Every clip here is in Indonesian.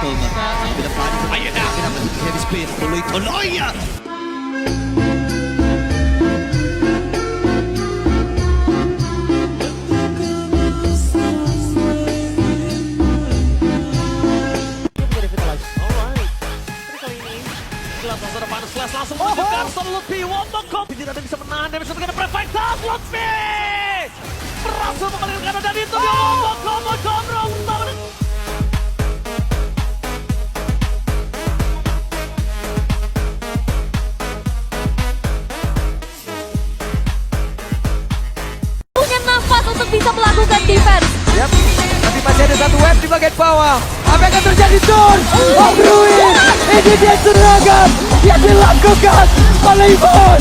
Atom. Pinapani sa Ayun na! heavy spin. Tuloy-tuloy! Langsung menunjukkan Lutfi Womokop. Tidak ada bisa menahan damage untuk kita pre-fight. Lutfi berhasil mengalirkan dan itu dia Womokop. Punya nafas untuk bisa melakukan defense. Yap, tapi masih ada satu wave di bagian bawah. Apa yang akan terjadi, Don? Oh, Ruin! Ini dia serangan yang dilakukan oleh Ivan.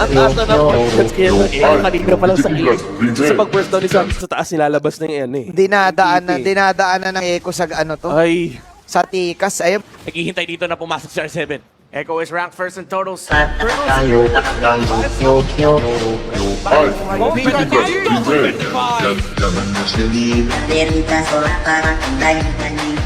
Ang asa na points kaya kanina pa lang sa pag-burst down sa taas nilalabas na yan eh. Dinadaanan ng Echo sa ano to? Ay, Sa Tikas. Ayun. Naghihintay dito na pumasok si R7. Echo is ranked first in totals. Dari tas orang para kembali